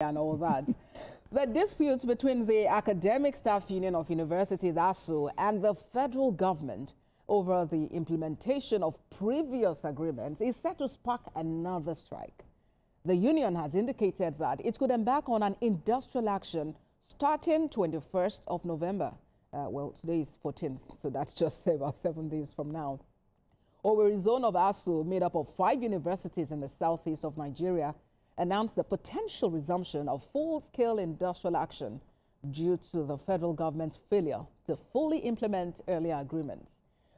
and all that. The disputes between the Academic Staff Union of Universities, ASUU, and the federal government over the implementation of previous agreements is set to spark another strike. The union has indicated that it could embark on an industrial action starting 21st of November. Well, today is 14th, so that's just about 7 days from now. Owerri zone of ASUU, made up of 5 universities in the southeast of Nigeria, announced the potential resumption of full-scale industrial action due to the federal government's failure to fully implement earlier agreements.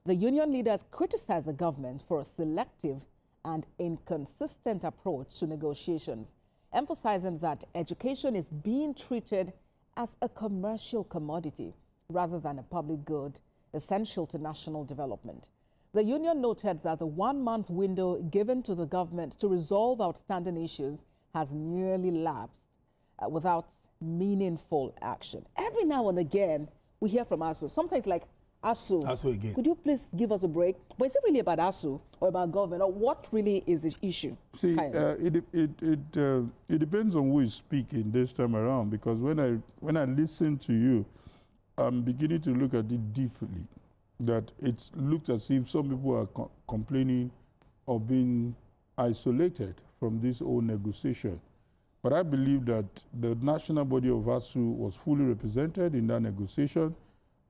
The union leaders criticized the government for a selective and inconsistent approach to negotiations, emphasizing that education is being treated as a commercial commodity rather than a public good essential to national development. The union noted that the 1-month window given to the government to resolve outstanding issues has nearly lapsed without meaningful action. Every now and again, we hear from ASUU. Sometimes like, ASUU again. Could you please give us a break? But is it really about ASUU or about government, or what really is the issue? See, it depends on who is speaking this time around, because when I listen to you, I'm beginning to look at it deeply. That it's looked as if some people are complaining of being isolated from this whole negotiation. But I believe that the national body of ASUU was fully represented in that negotiation.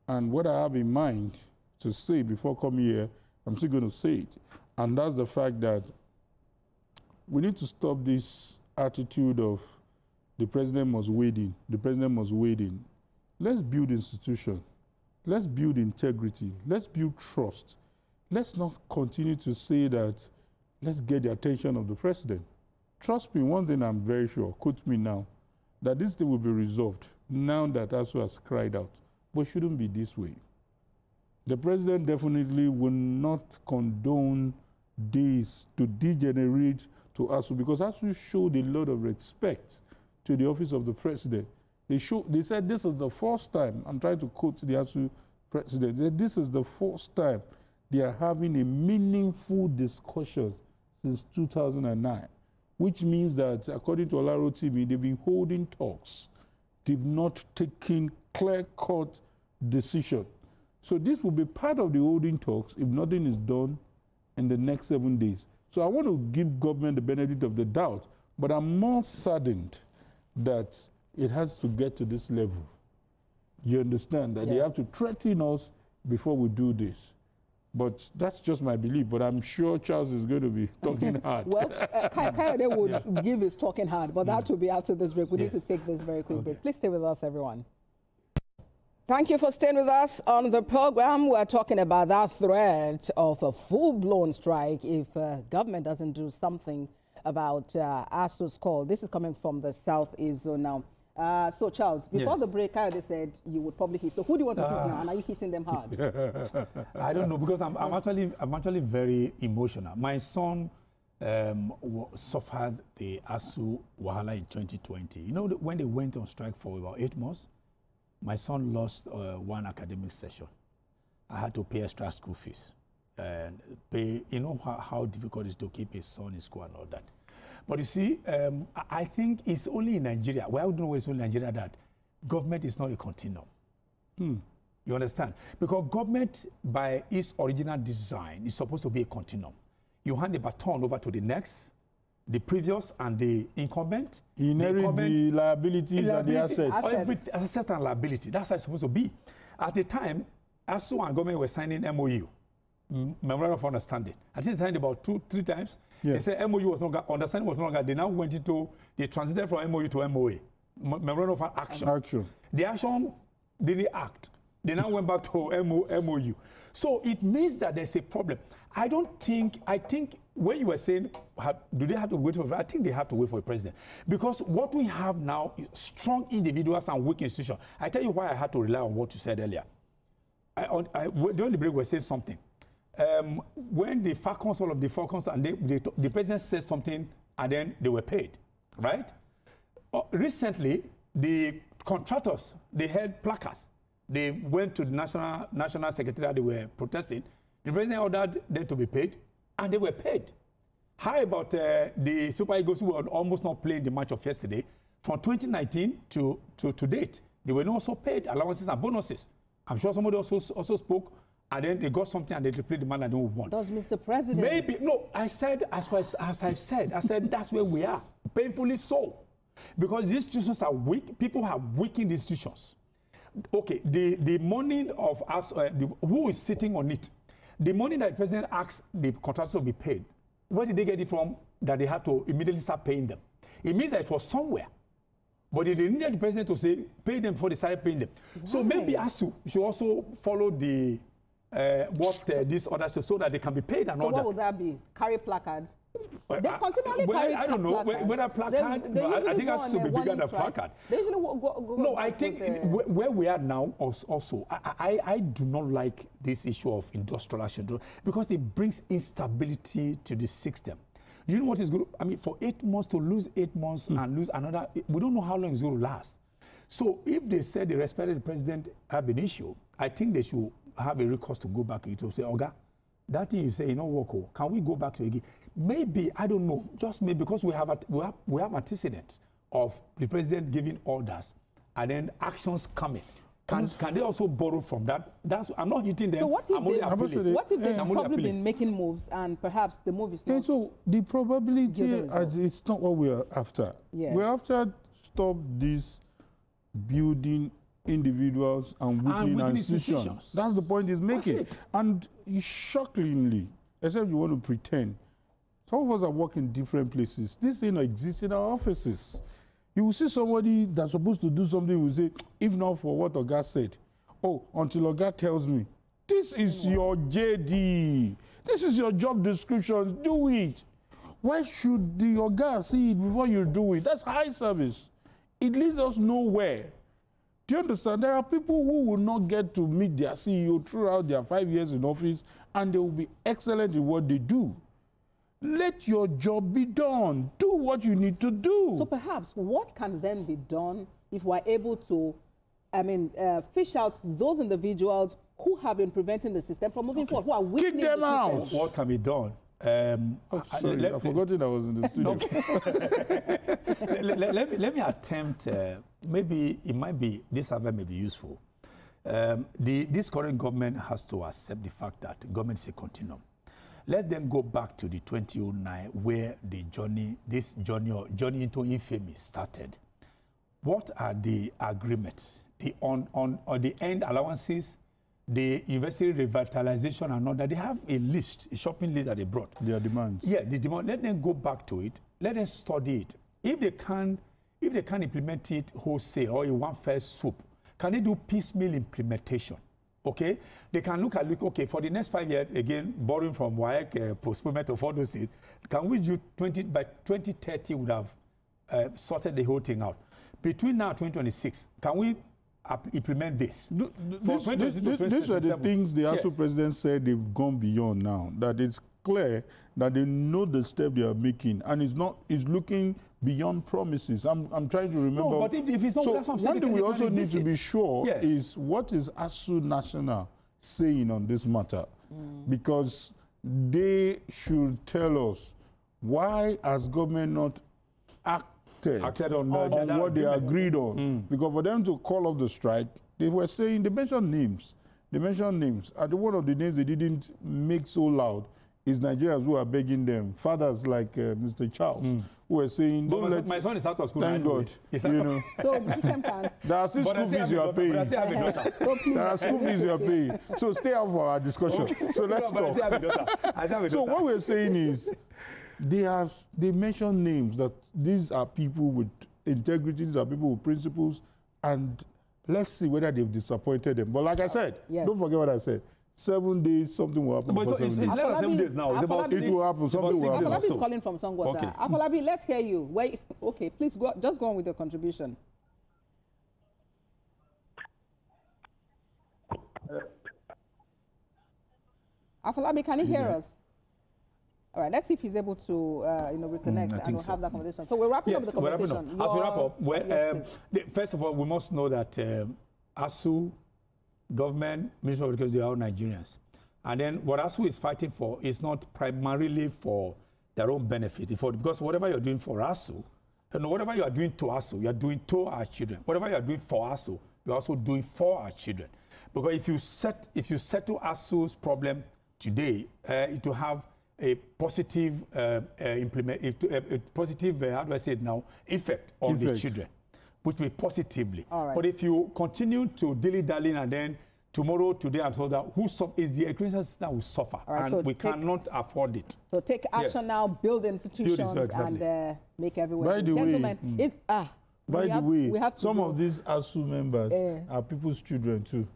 And what I have in mind to say before coming here, I'm still going to say it. And that's the fact that we need to stop this attitude of the president must wade in, the president must wade in. Let's build institutions. Let's build integrity. Let's build trust. Let's not continue to say that let's get the attention of the president. Trust me, one thing I'm very sure, quote me now, that this thing will be resolved now that ASUU has cried out. But it shouldn't be this way. The president definitely will not condone this to degenerate to ASUU, because ASUU showed a lot of respect to the office of the president. They said this is the first time, I'm trying to quote the ASUU president, they said this is the first time they are having a meaningful discussion since 2009, which means that, according to Olaro TV, they've been holding talks. They've not taken clear-cut decision. So this will be part of the holding talks if nothing is done in the next 7 days. So I want to give government the benefit of the doubt, but I'm more saddened that it has to get to this level. You understand that they have to threaten us before we do this. But that's just my belief. But I'm sure Charles is going to be talking hard. Well, Kayode would give his talking hard, but that will be after this break. We need to take this very quick break. Please stay with us, everyone. Thank you for staying with us on the program. We're talking about that threat of a full-blown strike if government doesn't do something about ASUU's call. This is coming from the Southeast zone now. So, Charles, before the break, Kayode said you would probably hit. So, who do you want to hit now? And are you hitting them hard? I don't know, because I'm actually very emotional. My son suffered the ASUU wahala in 2020. You know, when they went on strike for about 8 months, my son lost 1 academic session. I had to pay extra school fees and pay. You know how difficult it is to keep his son in school and all that. But you see, I think it's only in Nigeria. Well, I don't know why it's only in Nigeria that government is not a continuum. You understand? Because government, by its original design, is supposed to be a continuum. You hand the baton over to the next, the previous, and the incumbent. Inherit the liabilities and the assets. Assets and liability. That's how it's supposed to be. At the time, ASUU and government were signing MOU. Memorandum of Understanding. I think they signed about 2-3 times. They said MOU was not, understanding was no longer. They now went into, they transited from MOU to MOA. Memorandum of Action. The action didn't act. They now went back to MOU. So it means that there's a problem. I think when you were saying, do they have to wait for, I think they have to wait for a president. Because what we have now is strong individuals and weak institutions. I tell you why I had to rely on what you said earlier. During the break, we were saying something. When the Falcons, all of the Falcons, and the president said something, and then they were paid, right? Recently, the contractors, they had placards. They went to the national secretariat, they were protesting. The president ordered them to be paid, and they were paid. How about the Super Eagles, who were almost not playing the match of yesterday? from 2019 to date, they were not also paid allowances and bonuses. I'm sure somebody also spoke, and then they got something and they replaced the man that they don't want. Does Mr. President? Maybe, no, I said, as I said, that's where we are, painfully so. Because these institutions are weak, people have weakened institutions. Okay, the money of us, who is sitting on it? The money that the president asked the contractors to be paid, where did they get it from that they had to immediately start paying them? It means that it was somewhere. But they needed the president to say, pay them before they started paying them. Why? So maybe ASUU should also follow the this order so that they can be paid and so order. What would that be? Carry placards? They continually carry I don't know whether placard. I think ASUU should be bigger than placard. They usually go no, I think where we are now also, I do not like this issue of industrial action because it brings instability to the system. You know what is good? I mean, for 8 months to lose 8 months and lose another, we don't know how long it's going to last. So if they said they respected the president have an issue, I think they should have a recourse to go back to say, Oga, that thing you say, you know, work, can we go back to again? Maybe, I don't know, just maybe because we have antecedents of the president giving orders and then actions coming. Can they also borrow from that? I'm not hitting them. So what if they've probably been making moves and perhaps the move is not? So the probability, it's not what we are after. Yes. We're after stop this building individuals and weakening institutions. That's the point he's making. And shockingly, except you want to pretend, some of us are working in different places. This thing exists in our offices. You will see somebody that's supposed to do something, will say, if not for what Oga said, oh, until Oga tells me, this is your JD. This is your job description. Do it. Why should the Oga see it before you do it? That's high service. It leads us nowhere. Do you understand? There are people who will not get to meet their CEO throughout their 5 years in office, and they will be excellent in what they do. Let your job be done. Do what you need to do. So perhaps what can then be done if we're able to, fish out those individuals who have been preventing the system from moving forward, who are weakening the system? Out. What can be done? Sorry, I forgot I was in the studio. let me attempt, maybe it might be, this advert may be useful. This current government has to accept the fact that government is a continuum. Let them go back to the 2009 where the journey into infamy started. What are the agreements? The end allowances, the university revitalization and all that. They have a list, a shopping list that they brought. Their demands. Yeah, the demand. Let them go back to it. Let them study it. If they can implement it wholesale or in one fell swoop, can they do piecemeal implementation? Okay, they can look at, okay, for the next 5 years, again, borrowing from WAEC, postponement of all those things, can we do by 2030 would have sorted the whole thing out. Between now and 2026, can we implement this? These are the things the ASUU president said they've gone beyond now, that it's clear that they know the step they are making, and it's looking beyond promises. I'm trying to remember. No, but if it's not, so that's what I'm saying. One thing we also need to be sure is what is ASUU National saying on this matter, because they should tell us why has government not acted on what they agreed on. Because for them to call off the strike, they were saying, they mentioned names. And one of the names they didn't make so loud is Nigerians who are begging them, fathers like Mr. Charles, who were saying, my son is out of school. Thank God. So the system can. There are still school fees you are paying. There are school fees you are paying. So stay out for our discussion. So let's talk. So what we're saying is, they mention names, that these are people with integrity, these are people with principles, and let's see whether they've disappointed them. But like I said, don't forget what I said. 7 days, something will happen. But it's less than 7 days now. It's about 6. It will happen. Something will happen. Afolabi is calling from Songwater. Okay. Afolabi, let's hear you. Wait, okay, please just go on with your contribution. Afolabi, can you hear us? All right, let's see if he's able to, reconnect and we'll have that conversation. So we're wrapping up the conversation. As we wrap up, first of all, we must know that ASUU, government, Ministry of Education, they are all Nigerians. And then what ASUU is fighting for is not primarily for their own benefit, because whatever you're doing for ASUU, And whatever you are doing to ASUU, you are doing to our children. Whatever you are doing for ASUU, you're also doing for our children. Because if you settle ASUU's problem today, it will have a positive positive how do I say it now, effect on the children, which will positively. Right. But if you continue to dilly-dally and then tomorrow, today, and so that who is the education system will suffer, right, and so we cannot afford it. So take action now, build institutions, and make everyone. By the gentlemen, way, by the way, some of these ASUU members are people's children too.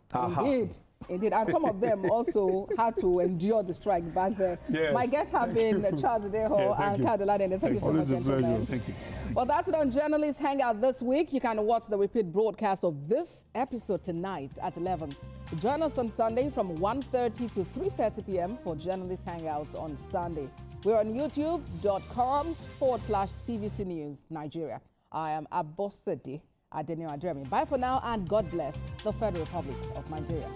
Indeed, and some of them also had to endure the strike back there. Yes. My guests have been Charles Adeho and Kadeladene. Thank you so much, gentlemen. Thank you. Well, that's it on Journalists Hangout this week. You can watch the repeat broadcast of this episode tonight at 11. Join us on Sunday from 1:30 to 3:30 p.m. for Journalists Hangout on Sunday. We're on youtube.com/TVC News Nigeria. I am Abosede Adeniran Jeremy. Bye for now, and God bless the Federal Republic of Nigeria.